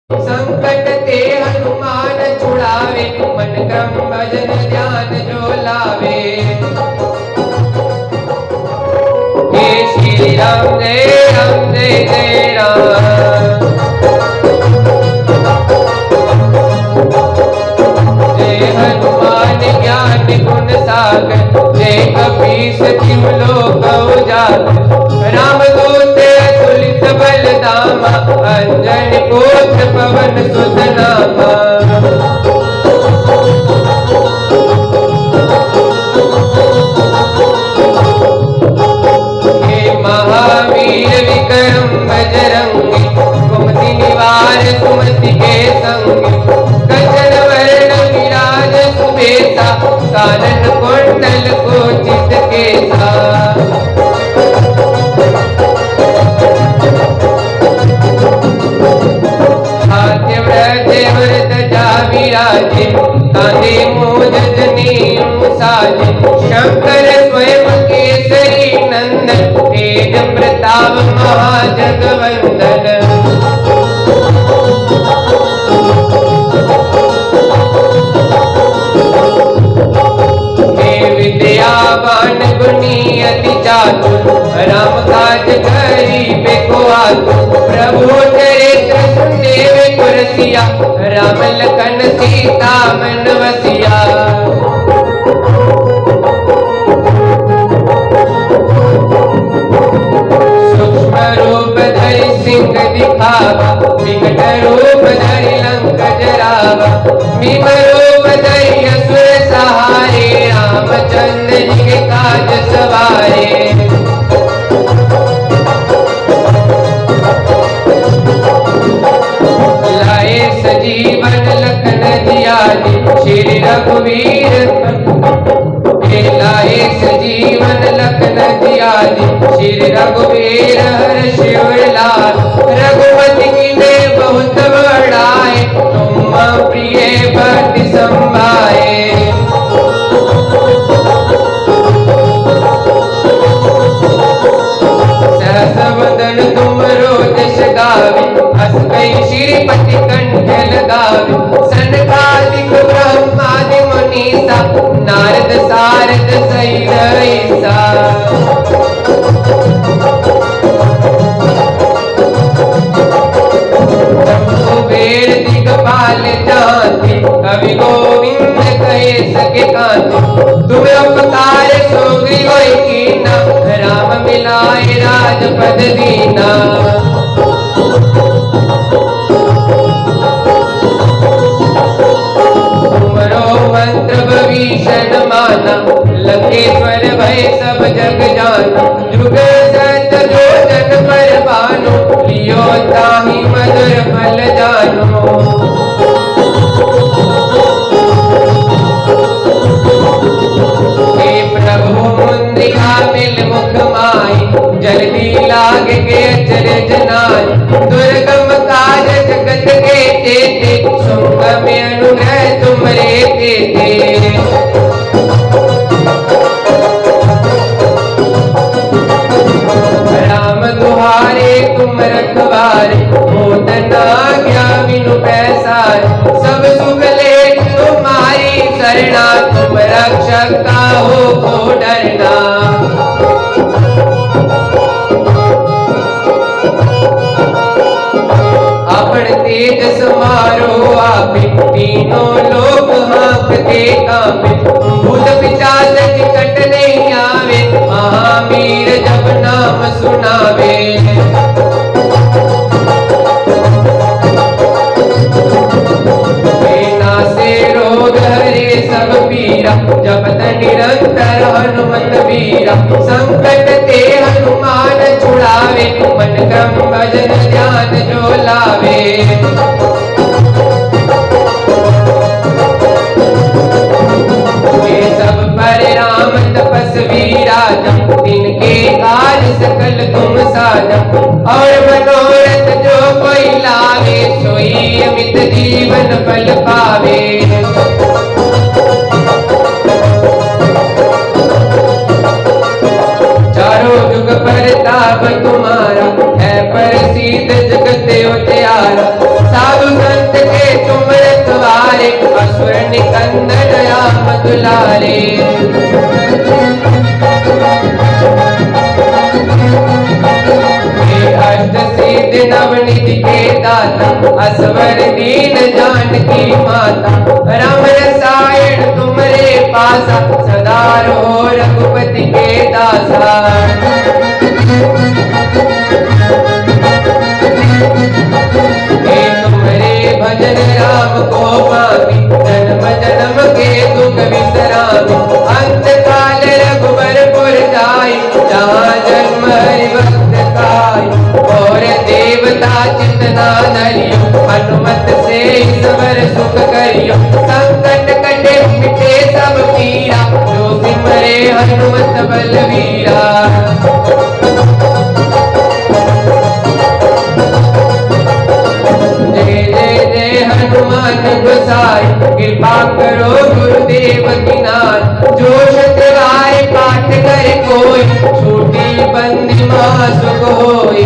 संकट ते हनुमान छुड़ावे, मन क्रम भजन ध्यान जो लावे। हे श्री राम जय जय राम। जय हनुमान ज्ञान गुण सागर, जय कपीस तिहु लोक उजागर। रामदूत अतुलित बल धामा, अंजनी पुत्र पवन सुत नामा। हे महावीर विक्रम बजरंगी, कुमति निवार सुमति के संगी। कंचन वरण विराज सुबेसा, कानन कुंडल कुंचित केसा। विराजे कांधे मूंज जनेऊ साजे। शंकर स्वयं केसरी नंदन, तेज प्रताप महाजगवंदन। हे विद्यावान गुणी अति चातुर, राम काज करिबे को आतुर। प्रभु चरित्र सुनेवे कुरसिया, राम लखन सीता मन बसिया। सूक्ष्म रूप धरि सिंह दिखावा, विकट रूप धरि लंक जरावा। भीम रूप धरि असुर सहारे, रामचंद्र जी के काज सवारे। सजीवन लखन जियादि, श्री रघुवीर लाए। सजीवन लखन जियादि, श्री रघुवीर हर्ष उर लाल। रघुपति कीन्हे बहुत बड़ाई, तुम प्रिय भक्ति संभाए। सहस वदन तुमरो जस गावे, हस कहि श्रीपति कंठ लगावे। सनकादिक ब्रह्मादि मुनीसा, नारद सारद सहित ईसा। कुबेर दिगपाल जाते, कवि गोविंद कहे सके कांते। तुम उपकार सुग्रीव कीना, राम मिलाए राजपद दीना। मंत्र भीषण माना, लंकेश्वर भय सब जग जाना। जुग सत जो जन पर भानु, लियो ताहि मधुर फल जानो। हे प्रभु मुंदिया मिल मुख माई, जल्दी लाग के अचरज नाई। दुर्गम काज जगत के जेते, सुगम अनुग्रह तुमरे तेते। राम दुहारे तुम रखवारे, होत न आज्ञा बिनु पैसारे। सब सुख ले तुम्हारी शरणा, तुम रक्षक काहू को डरना। अपन तेज समारो आपे, तीनों लोक हाँकते कांपे। भूत पिशाच निकट नहीं आवे, महावीर जब नाम सुनावे। नासे रोग हरे सब पीरा, जपत निरंतर हनुमत वीरा। संकट ते हनुमान छुड़ावे, मन क्रम भजन ध्यान जो लावे। सब पर राम तपस्वी राजा, तिनके कार्य सकल तुम साजा। और मनोरथ जो कोई लावे, सोई अमित जीवन फल पावे। चारों जुग परताप तुम्हारा, है प्रसिद्ध जगत उजियारा। साधु दुलारे। अष्ट सिद्ध नवनिधि के दाता, असवर दीन जानकी माता, राम रसायन तुमरे पासा, सदा रहो रघुपति के दासा। तुमरे भजन राम को पावी, जन्म जन्म के दुख विश्रामी, अंत काल रघुबरपुर जाई, जहाँ जन्म हरि भक्त काई। और देवता चितना धरियो, हनुमत से ईश्वर सुख करियो, संकट कटे मिटे सब पीरा, जो सिमरे हनुमत बलवीरा। हनुमान गोसाई, कृपा करो गुरुदेव की नाथ, जो शतवार पाठ करे कोई, छूटी बंदी मासुक होए।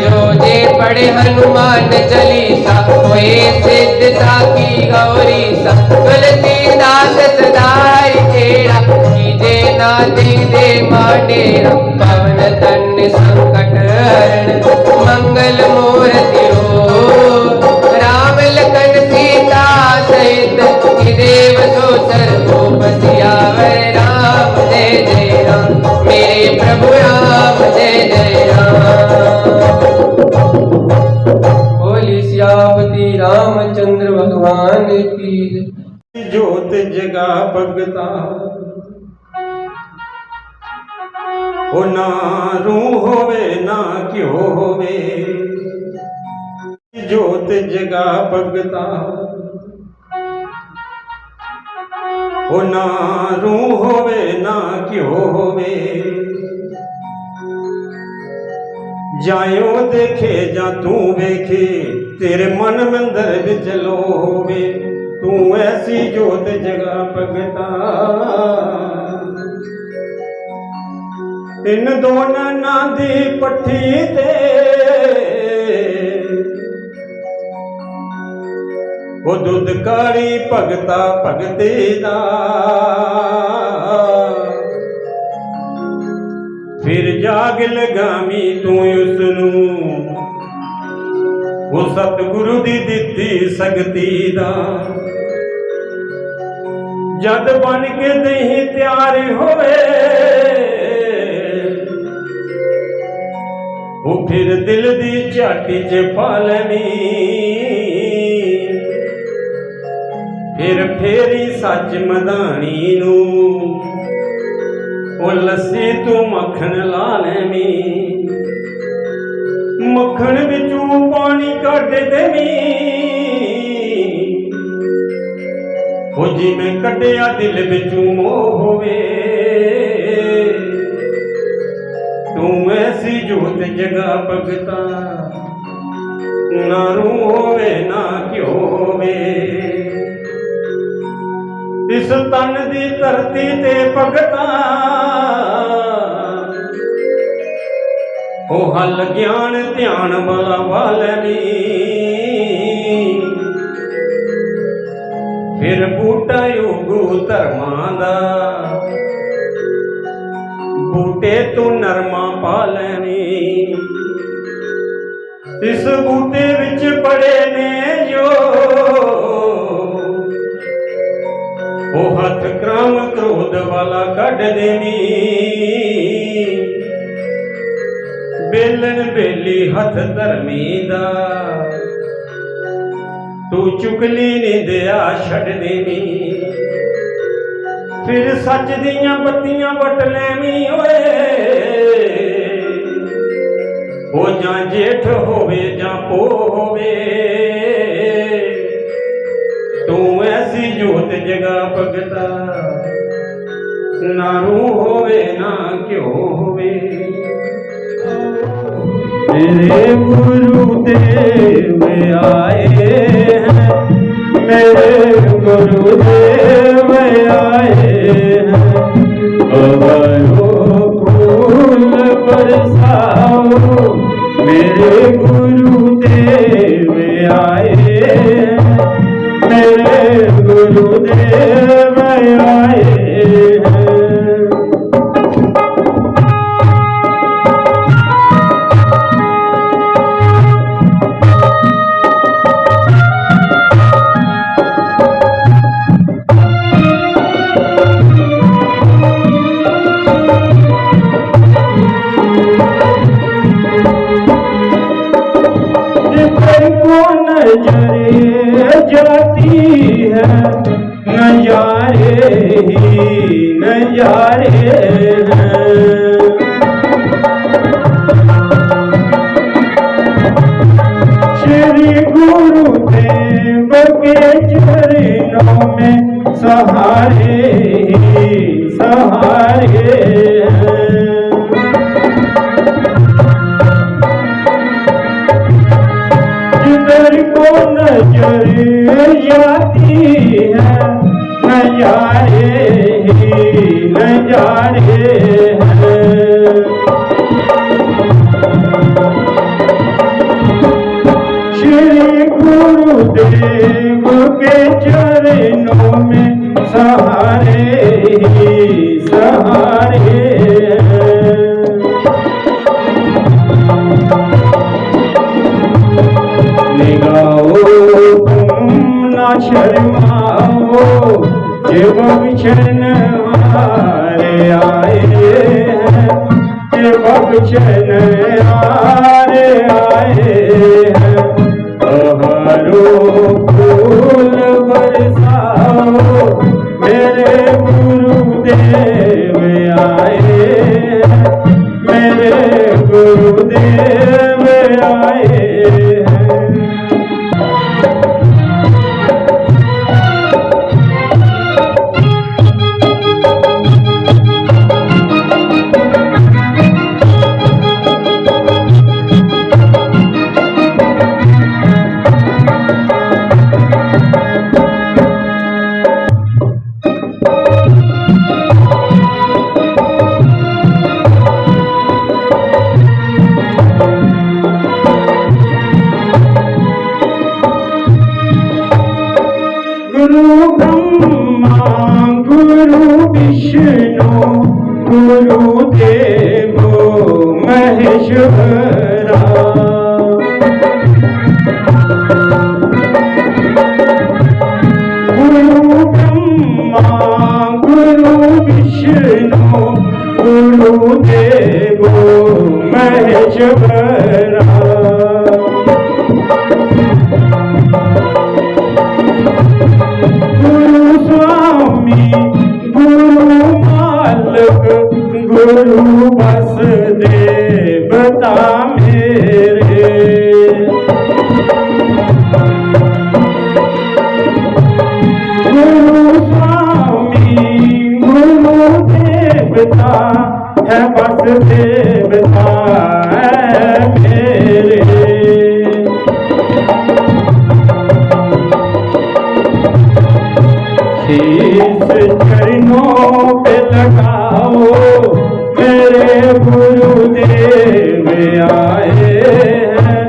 जो जे पढ़े हनुमान चालीसा, होए सिद्ध साखी गौरीसा, तुलसीदास सदाई तेरा, कीजे नाथ दे माडेरा, पवन तन संकट हरण, मंगल मूर्ति हो, राम लखन सीता सहित, देव सो सर्वोप सियावर राम जय जय राम, मेरे प्रभु राम जय जय राम। बोली सियापति रामचंद्र भगवान की। जोत जगा भगता, ओ ना रू होवे ना क्यों होवे, जोत जगा भगता, ओ ना रू होवे ना क्यों होवे। जायो देखे जा तू वेखे, तेरे मन मंदिर विच लोवे, तू ऐसी जोत जगा भगता। इन दोनों दी पट्ठी ते, वो दुध काली भगता भगते दा, फिर जाग लगामी तू उसनू, वो सतगुरु दी दिती सकती दा। जद बन के दही तैयार होवे, वो फिर दिल दी झाटी च पालनी, फिर फेरी सच मदानी नू, ओ लस्सी तू मक्खन ला लैवी, मक्खन विचों पानी कढ देवी, ओ जिवें कढिया दिल विचों मोह होवे। तू ऐसी जोत जगा भगता, ना रू होवे ना क्यों होवे। इस तन दी धरती ते भगता, ओ हल ज्ञान ध्यान वाला वालनी, फिर बूटा योगू धर्मां दा, बूटे तू नरमा पा लैवी। इस बूटे विच पड़े ने जो, ओ हथ क्राम क्रोध वाला कढ देवी। बेलन बेली हथ धर्मी दा, तू चुगली निंदिया छड़ देवी। फिर सच दियां बत्तियां वट लैवी ओए, ओ जां जेठ होवे जां पो होवे। तू ऐसी जोत जगा भगता, ना रू होवे ना क्यों होवे। मेरे गुरुदेव आए हैं, मेरे गुरुदेव आए हैं। अवरो फूल बरसाओ, मेरे गुरुदेव है नजारे ही नजारे हैं। श्री गुरुदेव के चरणों में सहारे ही सहारे हैं। जिधर को नजर जाती है नजारे ही नजारे हैं। श्री गुरुदेव के चरणों में सहारे ही सहारे हैं। निगाहो तुम ना शर्माओ जब क्षण हारे आए हैं, जब क्षण हारे आए हैं। बहारो फूल बरसाओ मेरे गुरुदेव आए हैं, मेरे गुरुदेव आए हैं। गुरु ब्रह्मा गुरु विष्णु गुरु देवो महेश्वरा। गुरु ब्रह्मा गुरु विष्णु गुरु देवो महेश्वरा। गुरु स्वामी गुरु मालक गुरु वसुदेवता मेरे। गुरु स्वामी गुरु देवता है वसुदेवता है मेरे। शीश चरणों पे लगाओ मेरे गुरुदेव आए हैं,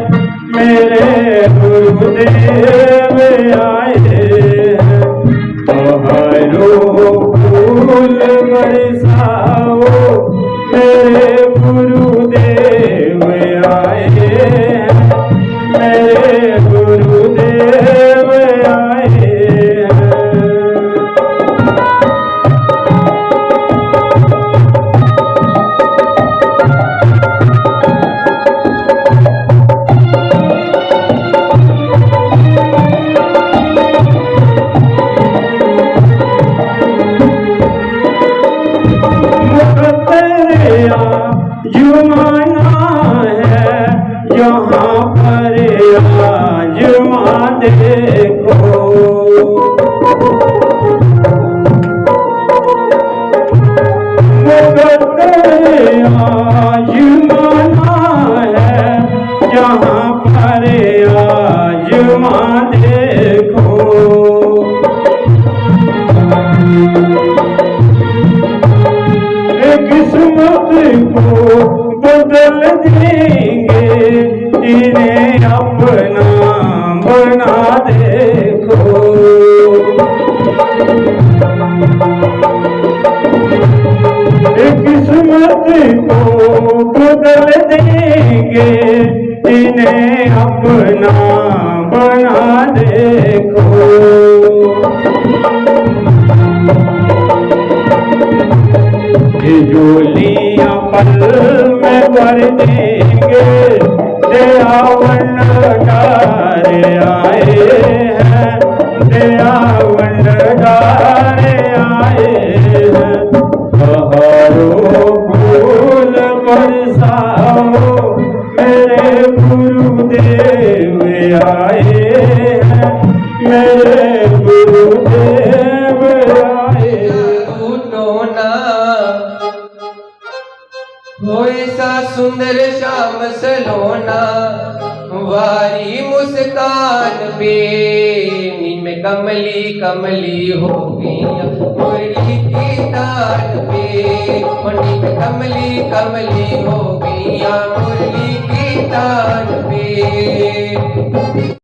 मेरे गुरुदेव आए हैं। बहारो फूल बरसाओ मेरे गुरुदेव आए हैं, मेरे गुरुदेव आए हैं। जुमाना है जहाँ पर आजमा देखो। आजमाना है जहाँ पर आजमा देखो। किस्मत को बदल देंगे इन्हें अपना बना देखो। किस्मत को बदल देंगे इन्हें अपना बना देखो। जोलियां पल में भर देंगे दयावन डारे आए हैं, दया भंडारे आए हैं। बहारो फूल बरसाओ मेरे गुरुदेव आए हैं, मेरे गुरुदेव आए हैं। टूटो ना हो ऐसा सुंदर श्याम सलोना, वारी मुस्कान पे नीम कमली कमली हो गई मुरली की तान पे, नीम कमली कमली हो गई मुरली की तान पे।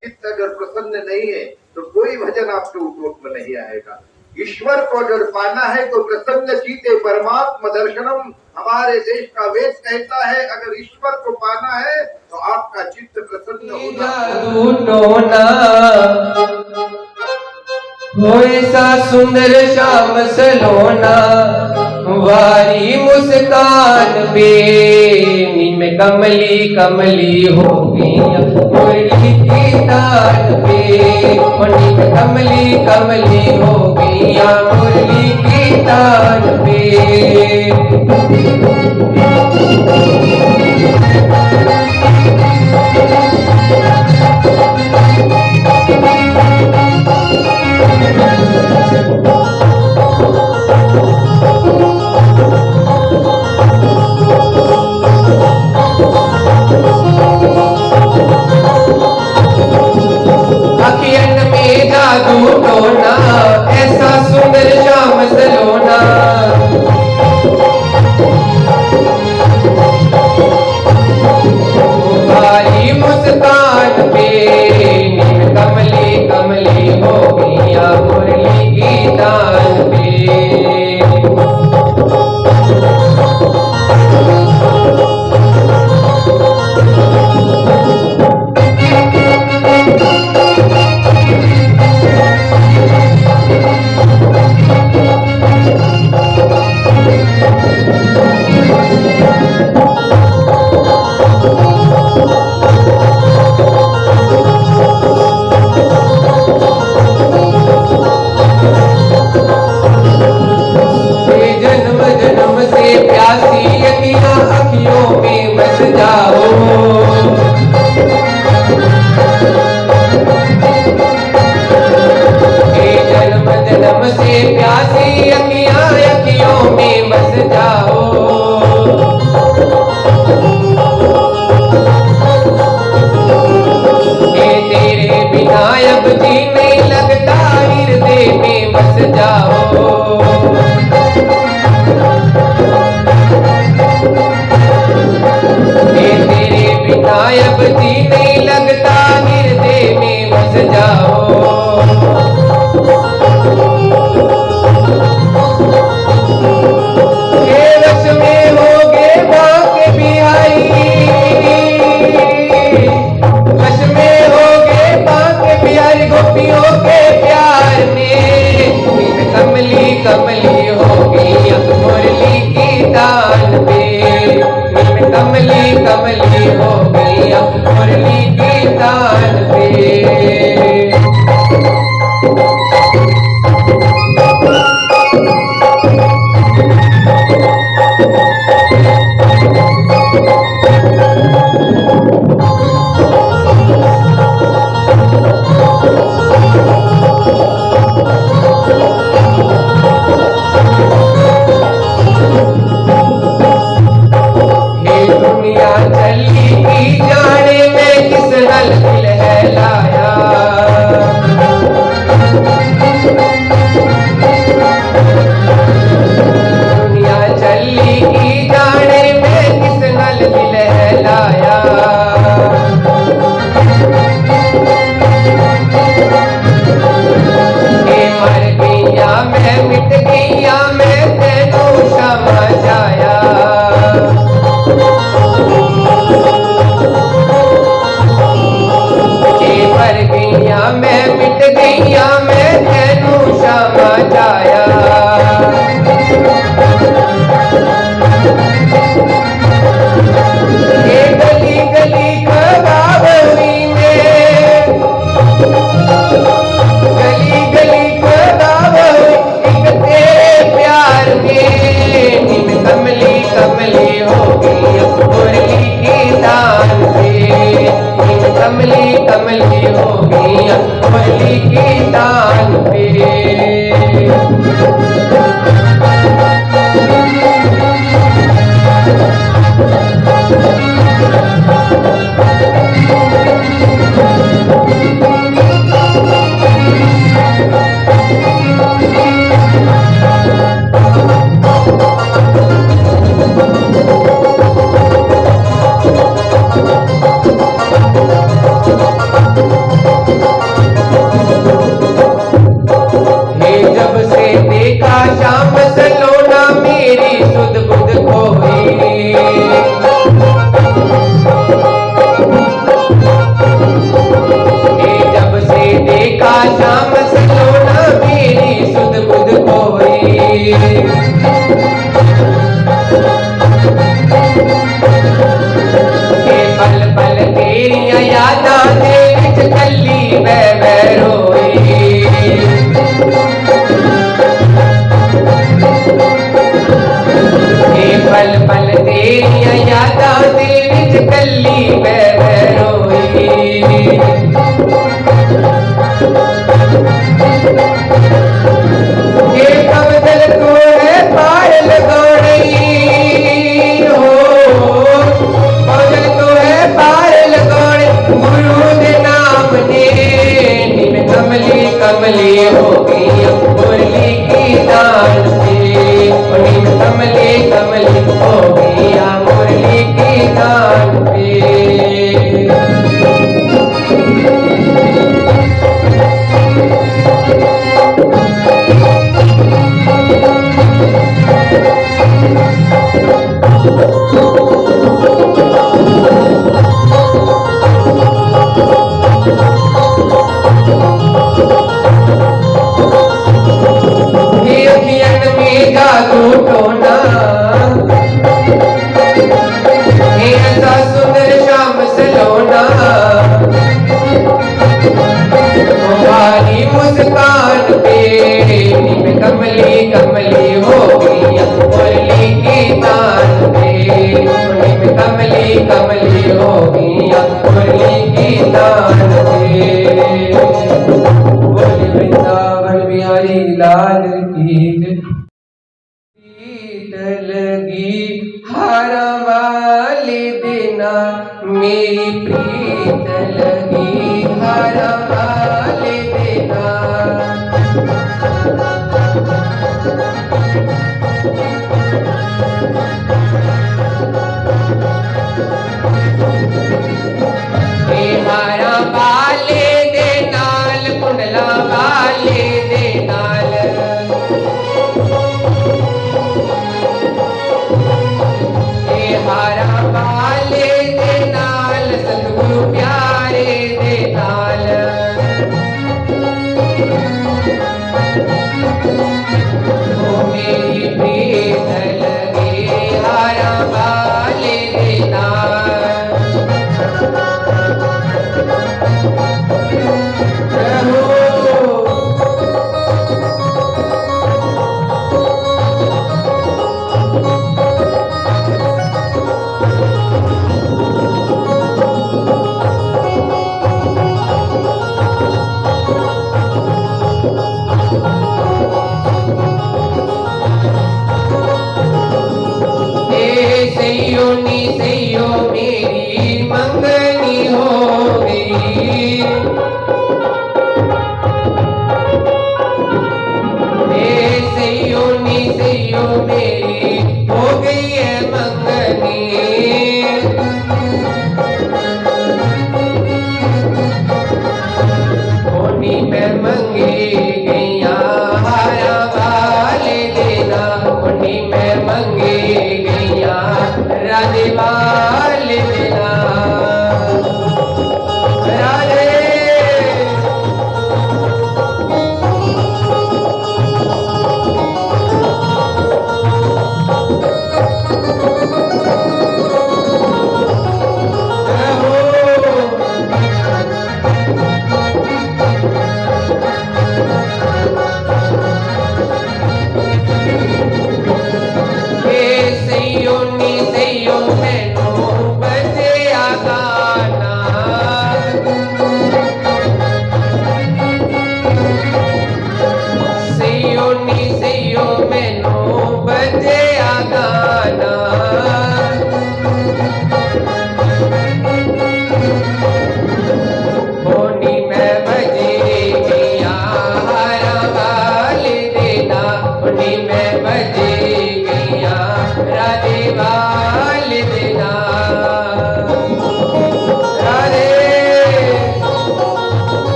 चित्त अगर प्रसन्न नहीं है तो कोई भजन आपके उपयोग में नहीं आएगा। ईश्वर को अगर पाना है तो प्रसन्न चित्ते परमात्म दर्शनम, हमारे देश का वेद कहता है अगर ईश्वर को पाना है तो आपका चित्त प्रसन्न होना। हो ऐसा सुंदर श्याम सलोना, वारी मुस्कान पे नीम कमली कमली हो गई मुरली की तान पे, नीम कमली कमली हो गई मुरली की तान पे। अखियन में जादू टोना, ऐसा सुंदर श्याम सलोना, वारी मुस्कान पे नीम कमली कमली हो गई मुरली की तान पे। जन्म जन्म से प्यासी अखियां अखियों में बस जाओ, जन्म जन्म से प्यासी अखियां अखियों में बस जाओ। तेरे बिना अब जी नहीं लगता, हृदय में बस जाओ। तेरे बिना अब जी नहीं लगता, हृदय में बस जाओ। के वश में होगे बाके बिहारी, वश में होगे बाके बिहारी, गोपियों के प्यार में नीम कमली कमली होगी मुरली की तान पे, नीम कमली कमली हो गई मुरली की तान पे। दुनिया चली की जाने में किस नल दिल है लाया, दुनिया चली की जाने में किस नल दिल है लाया। मर गईया मैं मिट गईया मैं तेनू क्षमा जाया, मर गईया मैं मिट गईया मैं तेनू क्षमा जाया। ये गली गली बह रोई। पल पल तेरिया यादां दे विच कल्ली बह रोई। ये कवदल तो है पायल गौड़ी हो, कवदल तो है पायल गौड़ी गुरु दे नाम ने। निम कमली कमली हो गई मुरली की दान से, निम कमली कमली हो गई मुरली की दान पे। जादू टोना ऐसा सुंदर श्याम सलोना, तुम्हारी मुस्कान पे निम कमली कमली हो गई मुरली की तान पे। निम कमली कमली हो गई मुरली की तान पे। बोले वृंदावन बिहारी लाल की लगी हारा वाले देना मेरी प्रीत लगी हारा वाले देना। हारा वाले दे नाल कुंडला वाले दे नाल, हारा वाले दे नाल सतगुरु प्यारे दे नाल।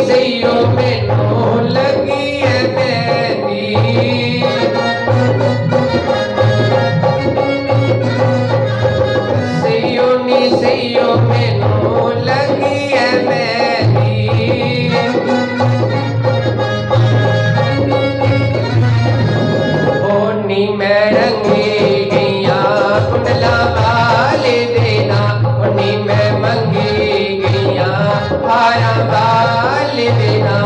सैयो मैनू लगी है मेहंदी सैयो मैनू लगी है मेहंदी ओनी मैं रंगी गैया कुंडला वाले देना ओनी मैं मंगी गैया हारा वाले देना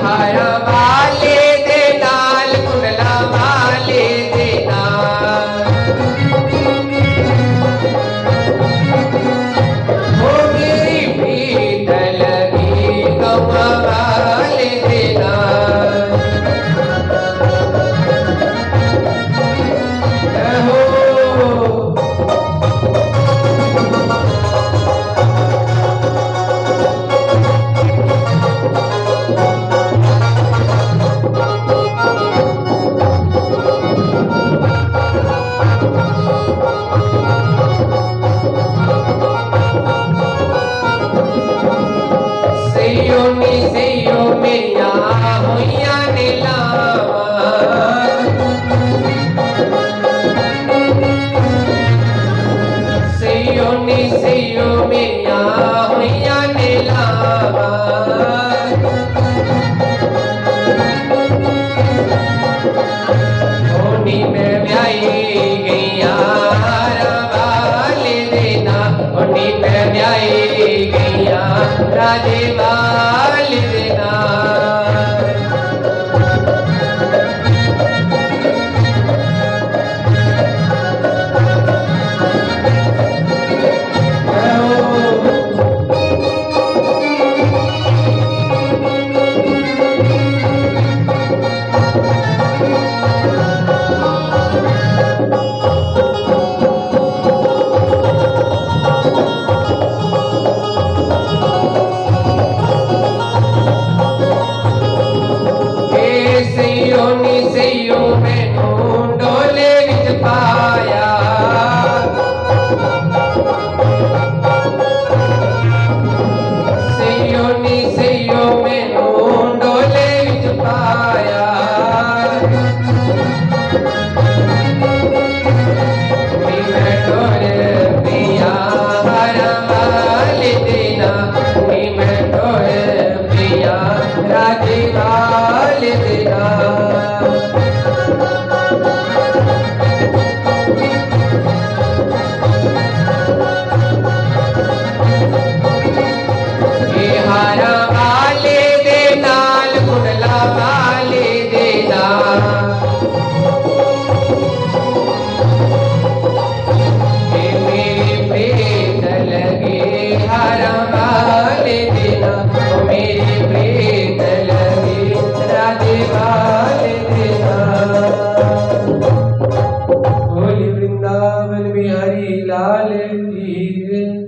हारा वाले दे नाल कुंडला वाले देना ओ मेरी प्रीत लगी गवा वाले देना सैयो मेरिया होइया ने लावा सैयो मेरिया होइया ने लावा होनी मैं ब्याई गैया हारा वाले देना होनी मैं ब्याई गैया राजे वाले देना सैयो मैनू डोले विच पाया सैयो मैनू डोले विच पाया मैं डोर पिया हारा वाले देना मैं डोर पिया राजे वाले देना हारा वाले दे नाल कुंडला वाले देना मेरी प्रीत लगे हारा वाले देना मेरी प्रीत लगे राधे वाले देना बोली वृंदावन बिहारी लाल की जय।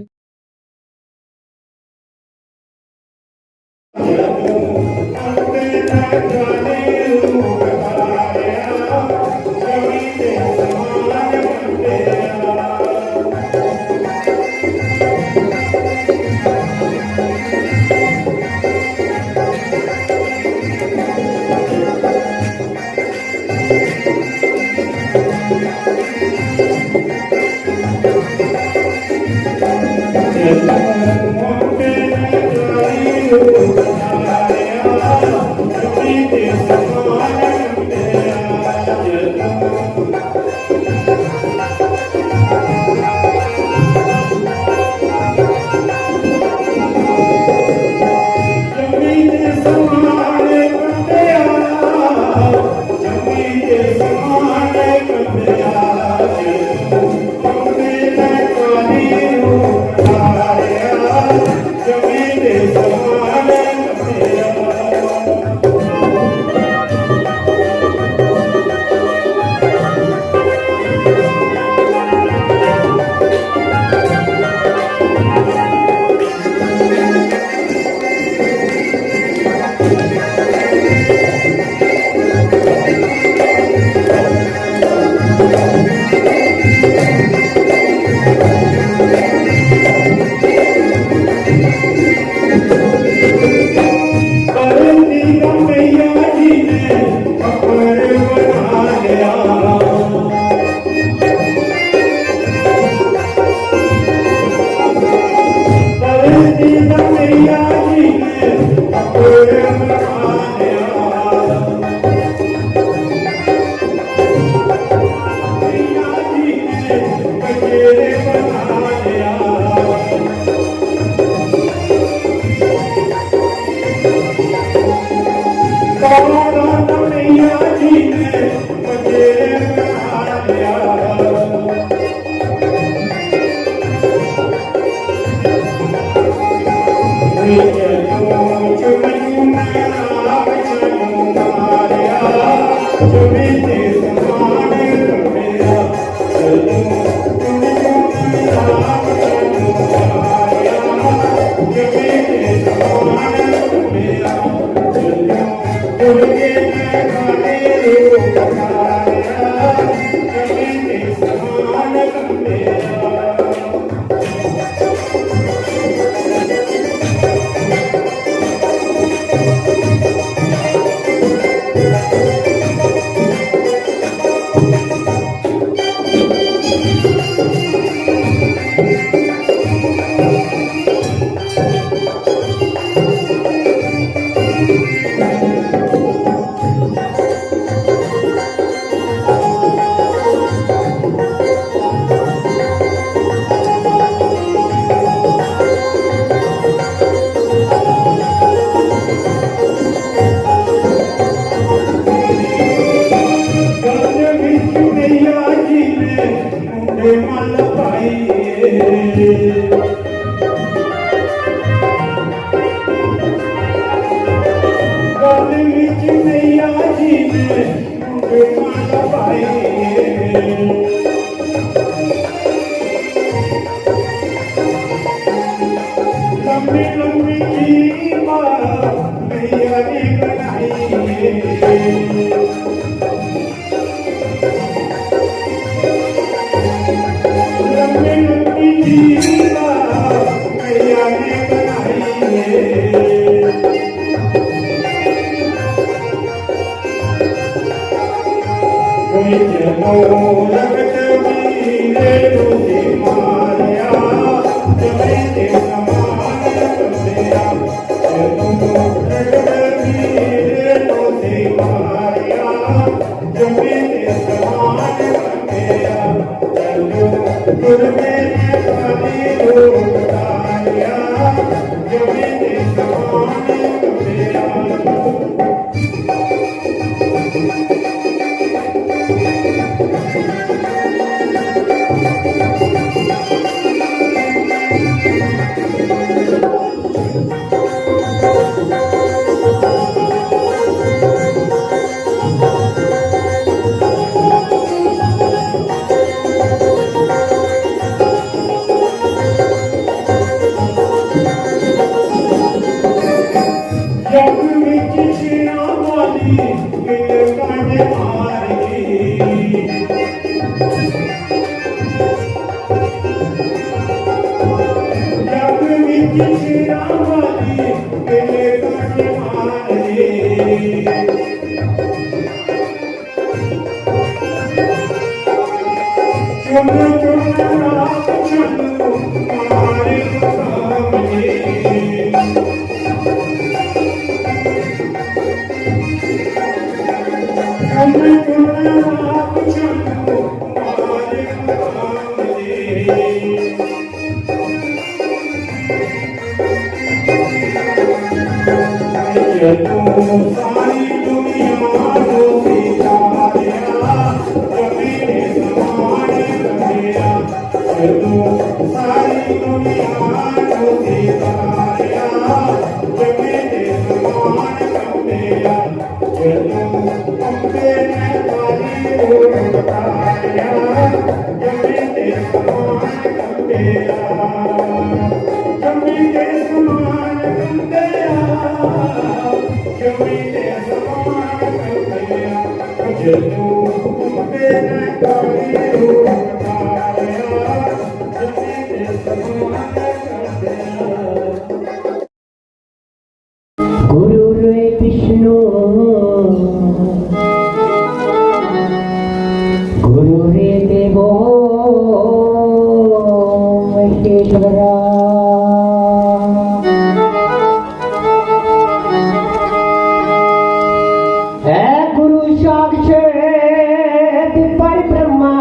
है गुरु साक्षात पर ब्रह्मा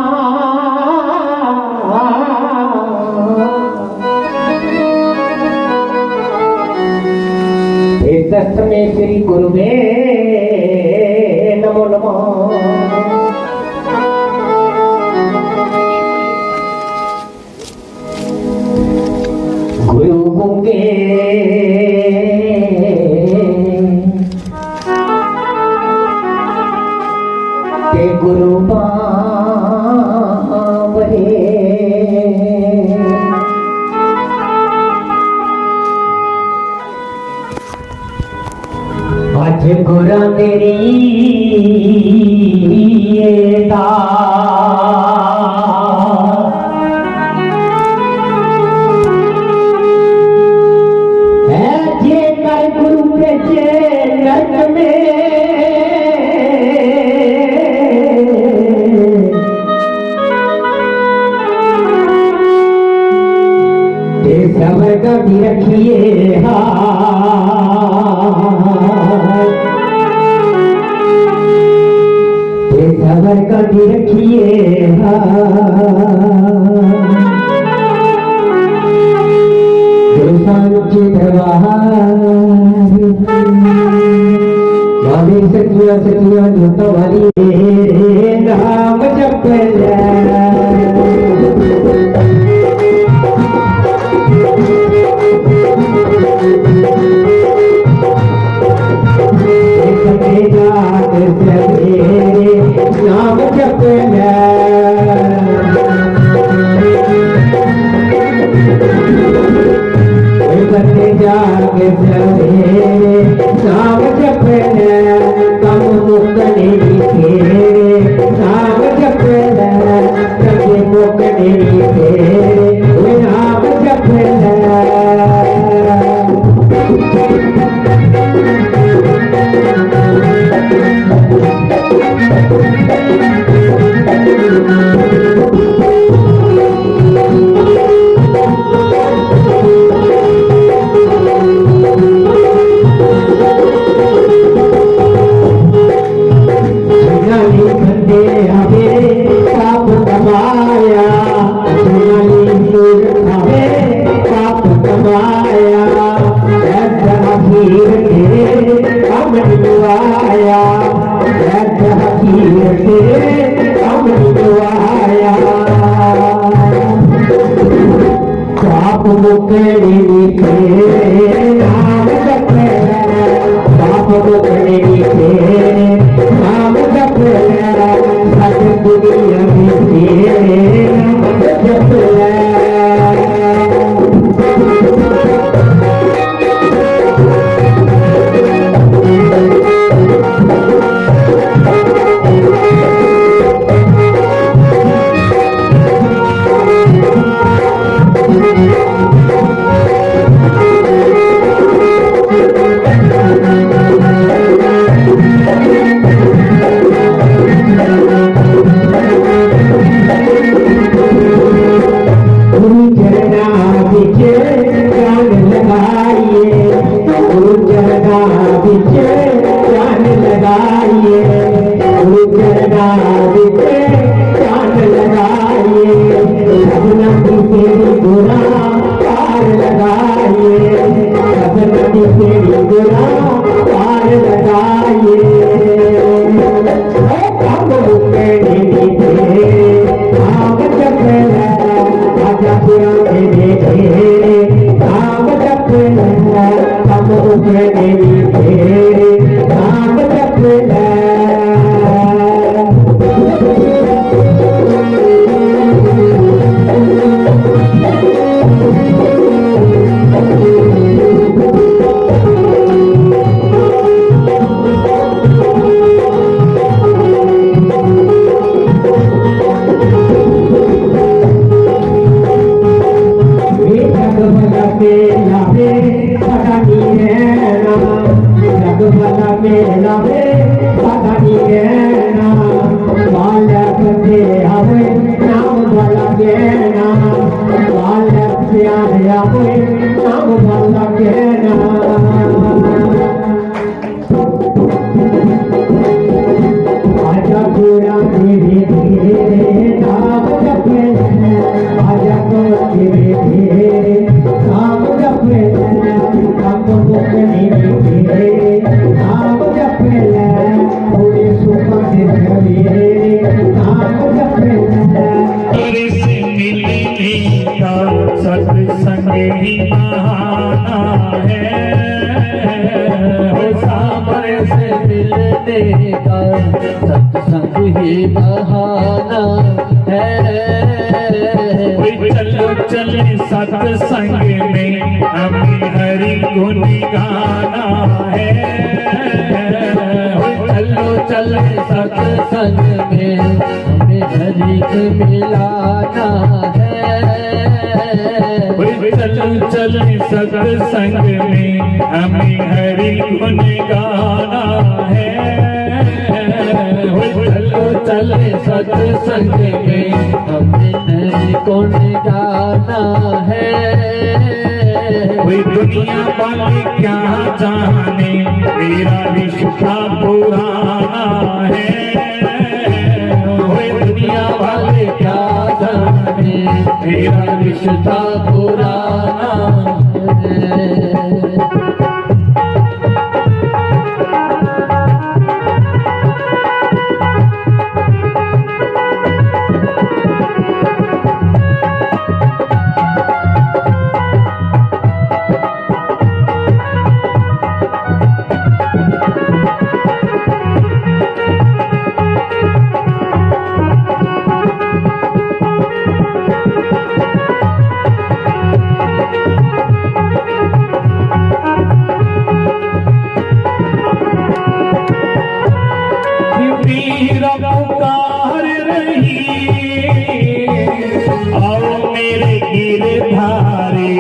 डूबूंगे ते गुरु बावरे आज गुरा तेरी गुरु के नरक में सबर कभी रखिए सबर कभी रखिए सचिया सचिया जो तुम्हारी नाम जप नाम जप जाग सवेरे नाम जप कम मुकने फेरे नाम जप कभी मुकने फेरे नाम जप सत्संग ही का सत्संग ही बहाना है। चलो चले सत्संग में हमें हरि गुण गाना है। चलो चले सत्संग में हमें हरि को मिलाना है। चलो चले सत्संग में हमें हरि गुण गाना है। चलो चले सत्संग में हमें हरि गुण गाना है। दुनिया वाले क्या जाने मेरा रिश्ता पुराना है। दुनिया वाले क्या जाने मेरा रिश्ता पुराना है। पुकार रही आओ मेरे गिरधारी।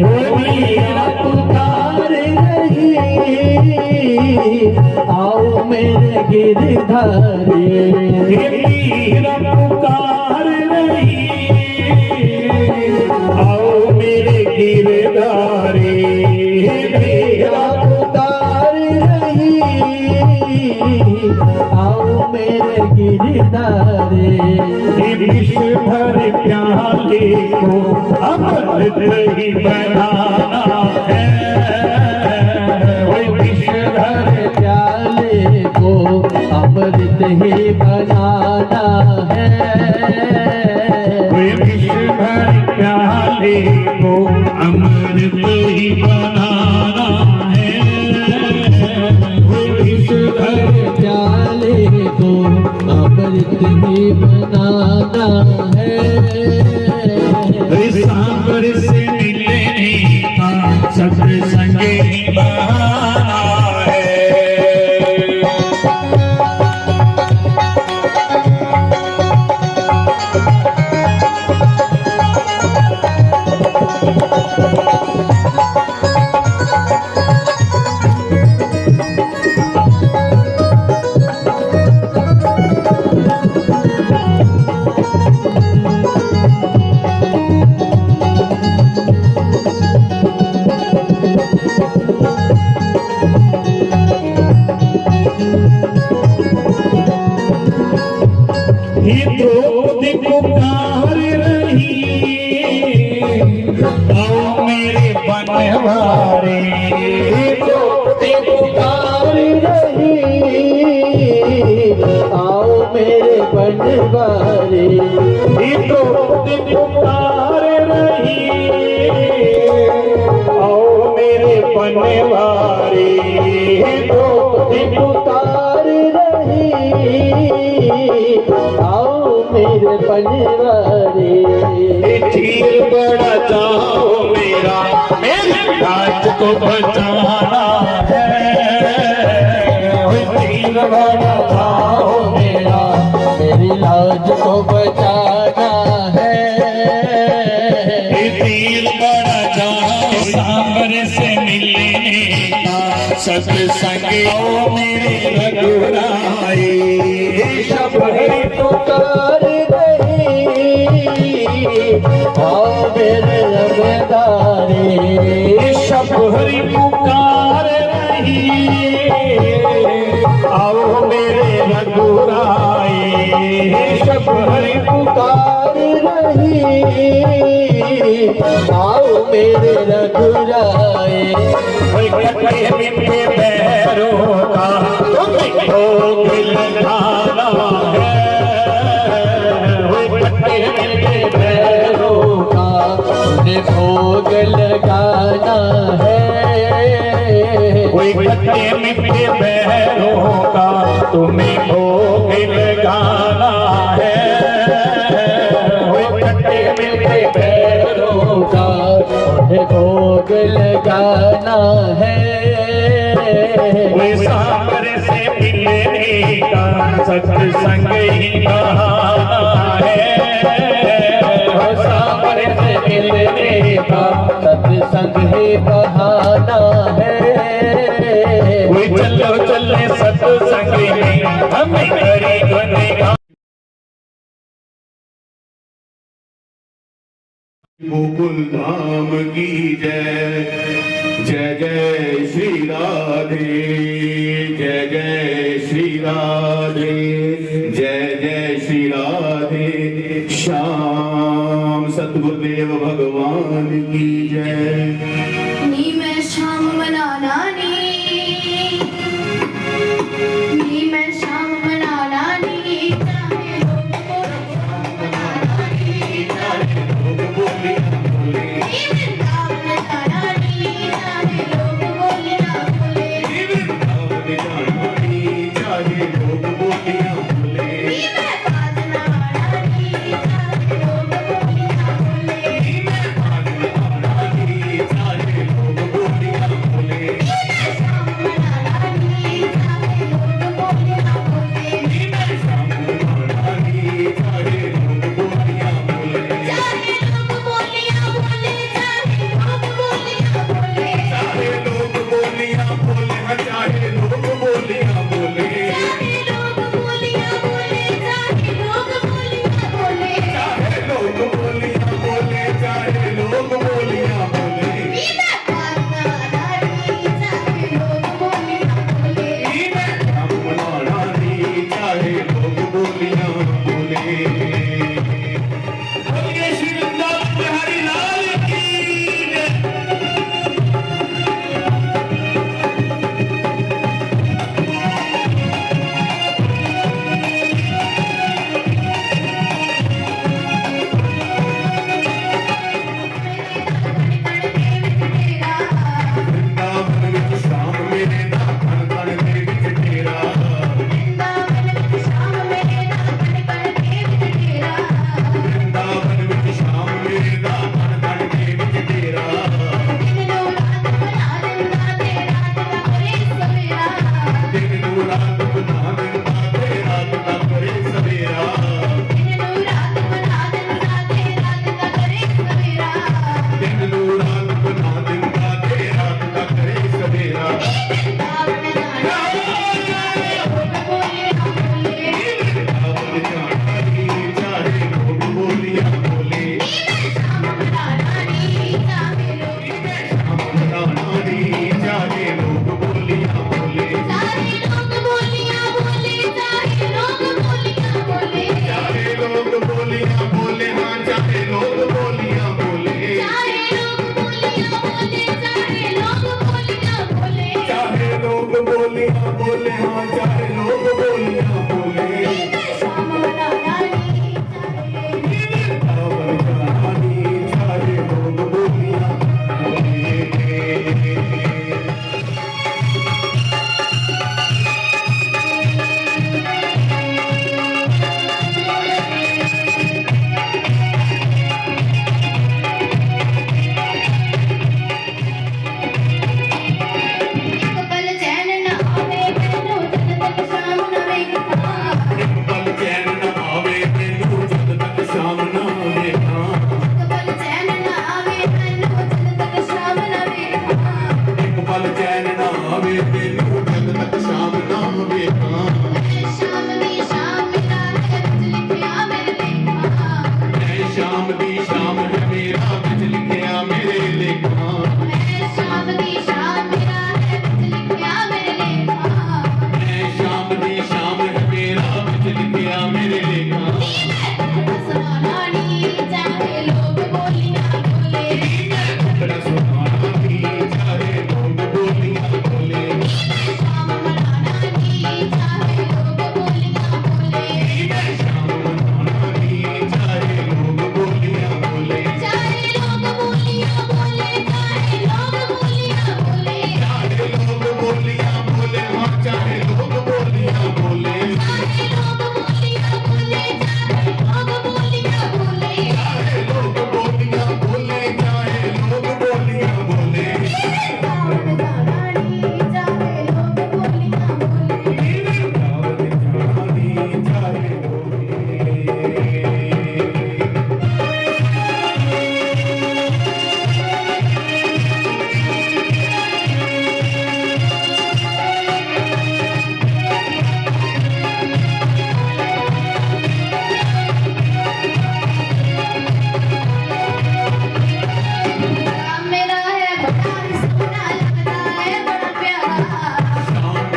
हो मेरा पुकार रही आओ मेरे गिरधारी। मेरा पुकार रही आओ मेरे गिरधारी। मेरा पुकार रही आओ मेरे गिरधारी। विश्व भर प्याले को अमृत ही बनाना है। विश्व भर प्याले को अमृत ही बनाना है। विश्व भर प्याले को अमृत ही बनाना है। विश्व भर प्याले को अमृत ही बनाना है। सांबर से मिलने का सत्संग ही बहाना है। द्रौपदी पुकार रही आओ मेरे बनवारे। द्रौपदी पुकार रही आओ मेरे बनवारे। द्रौपदी पुकार रही आओ मेरे बनवारे। द्रौपदी पुकार रही आओ मेरे बनवारे। ठीक बड़ा जाओ मेरा मेरे राज को बचाना है। ठीक बड़ा जाओ मेरा मेरी लाज को बचाना है। तीर बड़ा जाओ सांबर से मिलने का सत्संग आओ मेरे रघुराई। शबरी पुकार रही आओ मेरे रघुराई। शबरी पुकार रही आओ मेरे रघुराई। शबरी पुकार रही आओ मेरे रघुराई। कटे मिट्टे पैरों का तुम्हें भोग लगाना है। कटे मिट्टे पैरों का उन्हें भोग लगाना है। कोई कटे मिट्टे पैरों का तुम्हें भोग लगाना है। खट्टे मीठे पैरों का उन्हें भोग लगाना है। वे सांबर से मिलने का सत्संग ही बहाना है। वो सांबर से मिलने का सत्संग ही बहाना है। वे चलो चले सत्संग में हमें करी गुनगान। गोकुल धाम की जय, जय जय श्री राधे, जय जय श्री राधे, जय जय श्री राधे श्याम सतगुरुदेव भगवान की जय। नी मैं शाम मनाना नी मैं शाम मनाना नी चाहे लोग बोले नी वृंदावन जाना नी चाहे लोग बोले ना बोले नी मैं बाजना वाला नी चाहे लोग बोले ना बोले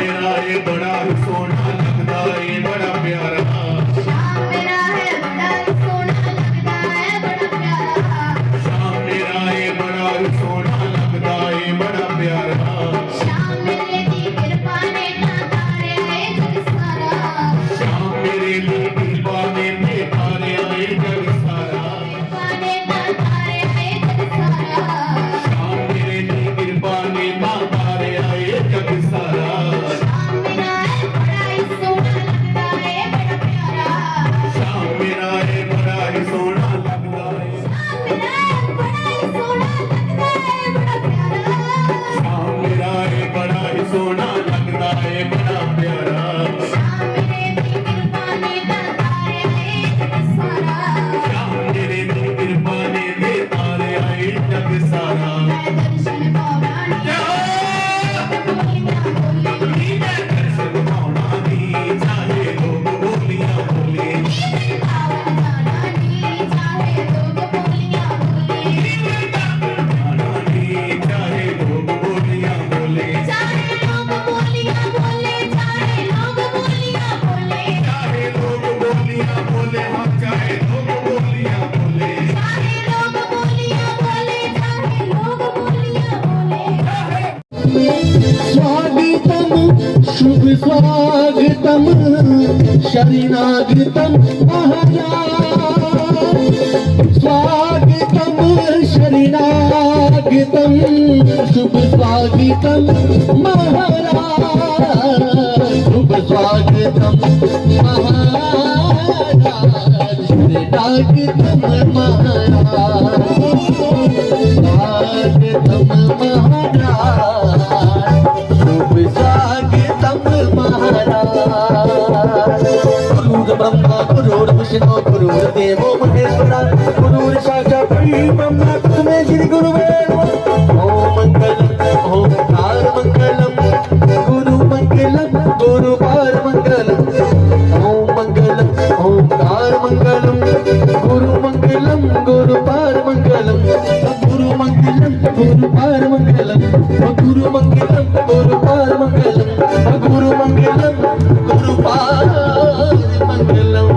मेरा है बड़ा सोना लगता है बड़ा प्यारा शाम मेरा ये बड़ा सोना लगता है बड़ा प्यारा शाम मेरा है बड़ा सोना लगता है बड़ा प्यारा शाम मेरा ये बड़ा सोना लगता है बड़ा प्यारा शाम मेरे दी कृपा ने ना तारे है जग सारा शाम मेरे लिए कृपा ने तारे आए जग सारा कृपा ने ना तारे है जग सारा शाम मेरे लिए कृपा ने तारे आए जग सारा शाम मेरा है बड़ा सोना लगता है बड़ा प्यारा शाम मेरा ये बड़ा सोना लगता है शाम मेरा है बड़ा सोना लगता है बड़ा प्यारा शाम मेरा ये बड़ा सोना लगता है बड़ा प्यारा शाम मेरे दी कृपा ने ना तारे है जग सारा शाम मेरे लिए कृपा ने तारे आए जग सारा मैं दर्शन पावानी बोलियां बोले दर्शन पाउना दी चाहे लोग बोलियां बोले पावन जाना नी चाहे लोग बोलियां बोले जाना दी चाहे लोग बोलियां बोले चाहे लोग बोलियां बोले चाहे लोग बोलियां बोले चाहे लोग बोलियां बोले हम चाहे लोग बोलियां बोले चाहे लोग बोलियां बोले चाहे लोग बोलियां बोले स्वागतम शुभ स्वागतम शरणागतम महाराज स्वागतम शरणागतम शुभ स्वागतम महाराज शुभ स्वागतम महाराज शरणागतम महाराज स्वागतम महाराज शुभ स्वागतम महाराज गुरुर् ब्रह्मा गुरुर् विष्णु गुरुर्देवो महेश्वरा गुरुर् साक्षात् परब्रह्म तस्मै श्री गुरुवे नमः ओम मंगलम ओंकार मंगलम गुरु मंगलम गुरु पार मंगलम ओम मंगलम ओंकार मंगलम गुरु मंगलम गुरु पार मंगलम गुरु मंगलम गुरु पार मंगलम गुरु मंगलम गुरु पार मंगलम गुरु मंगलम गुरु पार मंगलम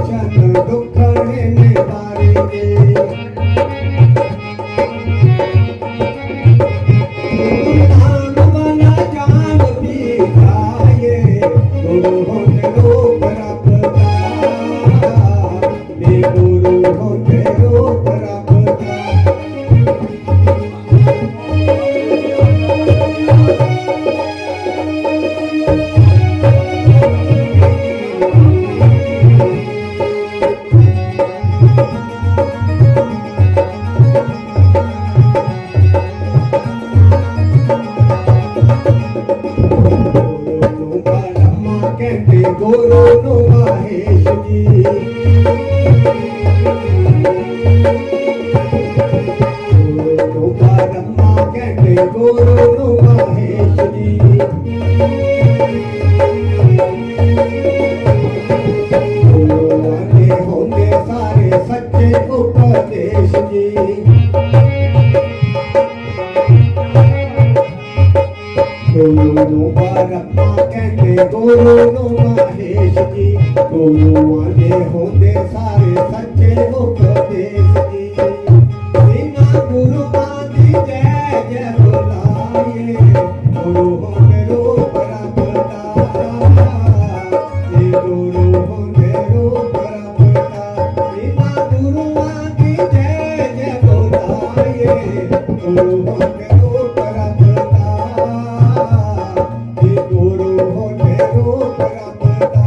दर्शन दुखड़े में तारेंगे। नाम बना जान भी जाए, गुरु होते रूप रखता, ये गुरु होते रूप रखता। गुरु नु महेश जी, गुरु ब्रह्मा कहते गुरु नु महेश जी। गुरु आने होंगे सारे सच्चे उपदेश जी। गुरु ब्रह्मा कहते गुरु नु महेश जी, गुरु आने होंगे सारे सच्चे उपदेश जी। बिना गुरु की जय जय बुलाए, गुरु होंगे रूप रखता, ये गुरु होंगे रूप रखता। बिना गुरु की जय जय बुलाए, गुरु होंगे रूप रखता, ये गुरु होंगे रूप रखता।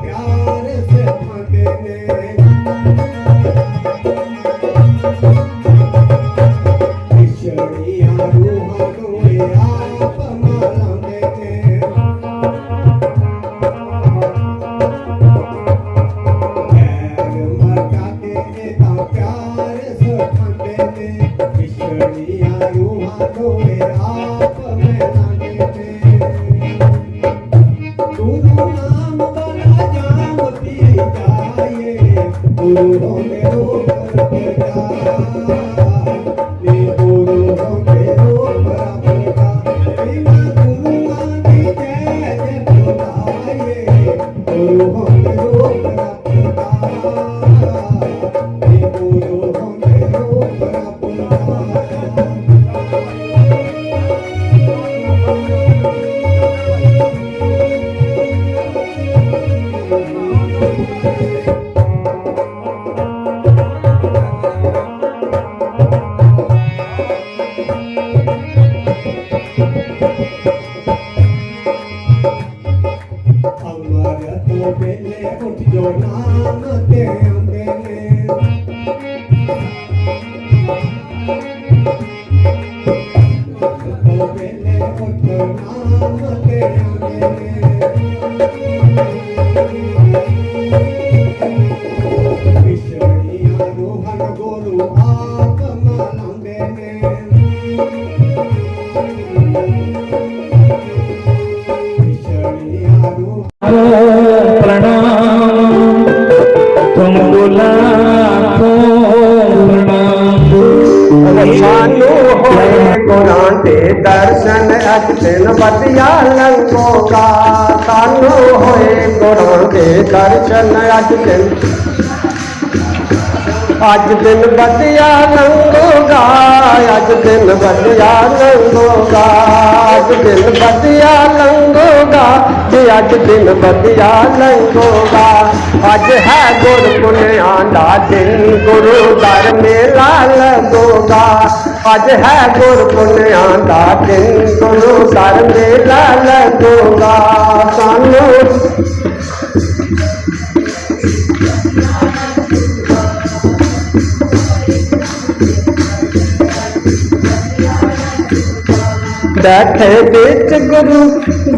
प्यार से फंदे ईश्वरिया रूह कोई आप मालंगे मटा के प्यार से फंदे ईश्वरिया रूह कोई आप मालंगे। गुरु नाम बना जाम पी जाए, गुरु होंगे रूप रखता, ये गुरु होंगे रूप रखता। बिना गुरु की जय जय बुलाए, गुरु होंगे रूप रखता, ये गुरु होंगे रूप रखता। अमर तो बेले उठ जो नाम ते अंगने, तो बेले उठ नाम ते अंगने। ईश्वरिया रोहन गुरु आप मालंगे ने, ईश्वरिया रोहन प्रणाम तुमको लाखों प्रणाम। सानू होए गुरां दे दर्शन अज दिन वधिया लंघोगा, सानू होए गुरां दे दर्शन अज दिन वधिया लंघोगा, अज दिन वधिया लंघोगा, अज दिन वधिया लंघोगा जी, अज दिन वधिया लंघोगा। अज है गुरपुनिया दा दिन, गुरु दर मेला लगोगा। अज है गुरपुनिया दा दिन, गुरु दर मेला लगोगा। सानू बैठे बीच गुरु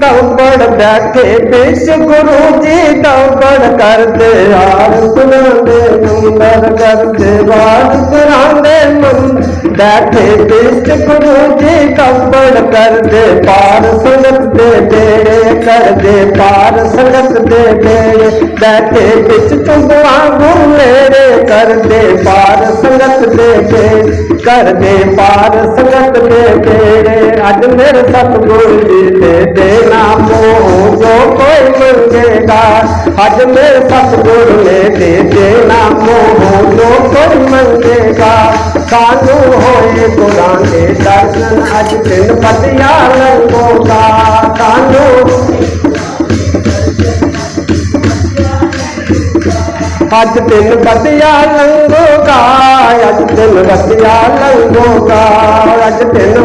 गड़बड़ बैठे बीच गुरु जी गड़बड़ कर दे यार सुना दे नंबर कर दे बात करा दे मन बैठे बीच गुरु जी गड़बड़ कर दे पार सड़क दे बेड़े कर दे पार सड़क दे बेड़े बैठे बीच चुगवा घूमेरे कर दे पार सड़क दे बेड़े कर दे पार सड़क दे बेड़े अज मेरे सतगुरु जी दे देना मोह जो कोई मंगेगा अज मेरे सतगुरु ने दे देना मोह जो कोई मंगेगा सानू होए गुरां दे दर्शन अज दिन पतिया लंघोगा सानू अज दिन बतिया लंघोगा अज दिन बतिया लंघोगा अज दिन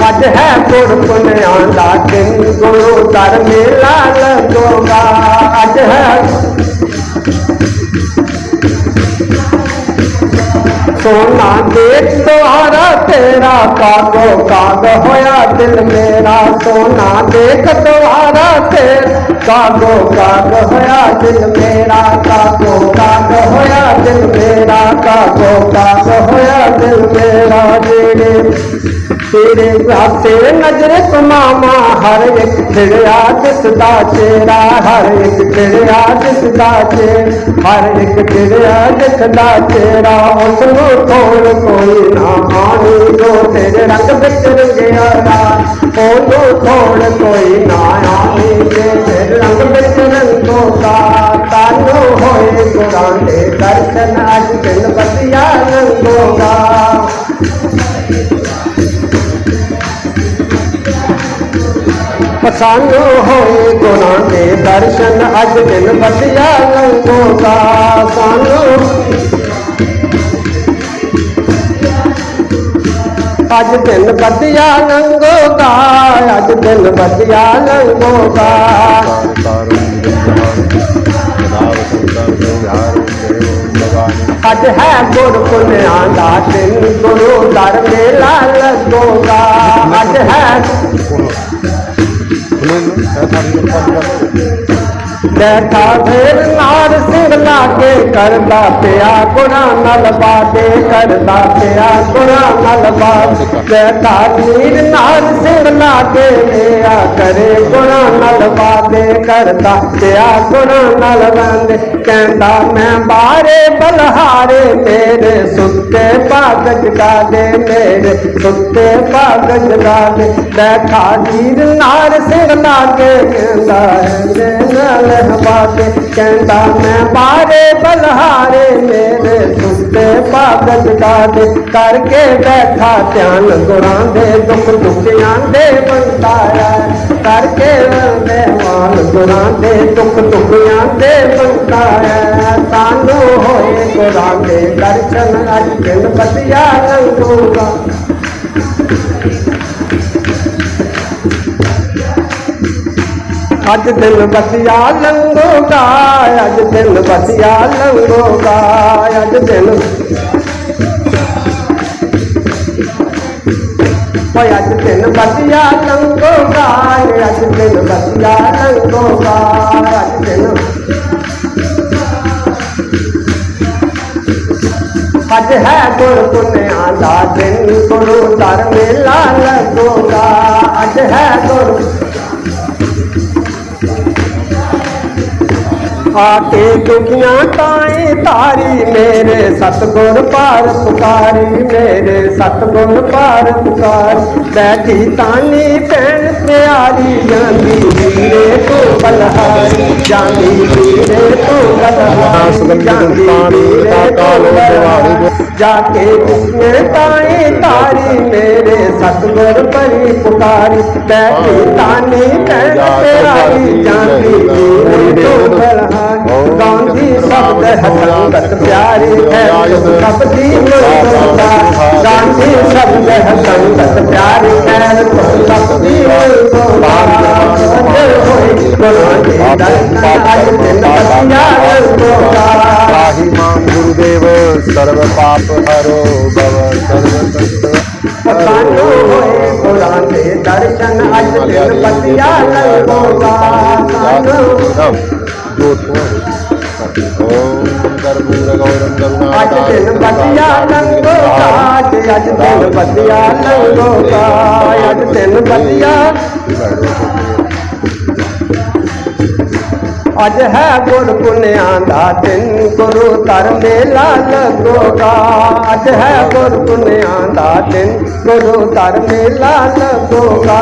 अज है गुर पुनिया दा दिन गुरु दर मेला लगोगा अज है सोना देख द्वारा तेरा कागो काग होया दिल मेरा सोना देख द्वारा तेरा कागो काग होया दिल मेरा कागो काग होया दिल मेरा कागो काग होया दिल मेरा जेड़े तेरे पासे नजर कमामा हर एक खिड़िया दिसदा चेहरा हर एक खिड़िया दिसदा चेहरा हर एक खिड़िया दिसदा चेहरा उसनू थोड़ कोई ना आनी जो तेरे रंग बिच रंगिया ओनू थोड़ कोई ना आनी जे तेरे रंग बिच रंगोगा तानू होए गुरां दे दर्शन अज दिन बतिया लंघोगा सानू होए गुरां दे दर्शन अज दिन बतिया लंघोगा सानू अज दिन बतिया लंघोगा अज दिन बतिया लंघोगा अज है गुर पुनिया दा दिन गुरु दर मेला लगोगा अज है बैठा फिर नार सिंह लागे करदा पिया गुणा नल बादे करदा पिया गुणा नल बादे बैठा नीर नार सिंह लागे लिया करे गुणा नल बादे करदा पिया गुणा नल बंदे कहंदा मैं बारे बलहारे मेरे सुते पाग जगा दे मेरे सुते पाग जगा दे बैठा नीर नार सिंह लागे कहंदा है बाते कहता मैं बारे बलहारे मेरे सुते पाग जगा दे करके बैठा ध्यान गुरां दे दुख दुखियां दे बनता है करके मेहमान गुरां दे दुख दुखियां दे बनता है सानू होए गुरां दे दर्शन अज दिन बतिया लंघोगा अज दिन बतिया लंघोगा अज दिन बतिया लंघोगा अज दिन अज दिन बतिया लंघोगा अज दिन बतिया लंघोगा अज दिन अज है गुर पुनिया दा दिन गुरु दर मेला लगोगा अज है गुर आके दुखियां ताई तारी मेरे सतगुर पार पुकारी मेरे सतगुर पार पुकारी बैठी तानी भैन प्यारी जानी वीरे तू बलहारी जानी वीरे तू बलहारी जानी वीरे तू बलहारी जाके दुखियां ताई तारी मेरे सतगुर परी पुकारी बैठी तानी भैन प्यारी जानी वीरे तू बलहारी गांधी शब्द है संगत प्यारी है सबकी मुल्का गांधी शब्द है संगत प्यारी है सबकी मुल्का गुरुदेव सर्व पाप हरो दिन बतिया लंगोगा सानू आज दिन बतिया लंगोगा आज दिन बतिया लंगोगा आज दिन बतिया अज है गुर पुनिया दा दिन गुरु तर मेला लगोगा अज है गुर पुनिया दा दिन गुरु तर मेला लगोगा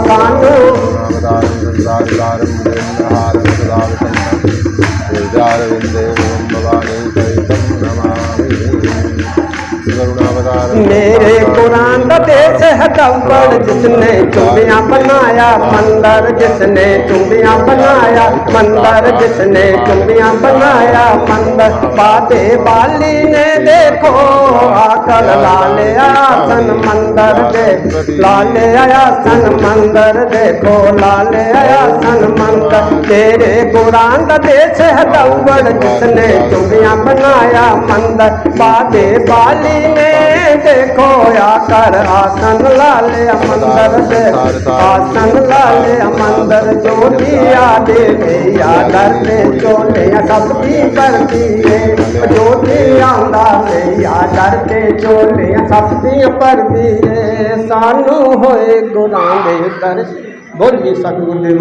सानू मेरे कुरान का देश है कब्बड़ जिसने चुंबियां बनाया मंदिर जिसने चुंबियां बनाया मंदिर जिसने चुंबियां बनाया मंदिर बादे बाली ने देखो आकर लाले आसन मंदिर दे लाले आसन मंदिर देखो लाले आसन मंदिर तेरे कुरान का देश है कब्बड़ जिसने चुंबियां बनाया मंदिर बादे बाली ने देखो आकर आसन लाले मंदिर दे आसन लाले मंदिर ज्योतिया दे भैया घर पे चोले सबकी करती है ज्योति आंदा भैया घर पे चोले सबकी परदी है सानू होए गुरां दे दर बोलिए सतगुरु दे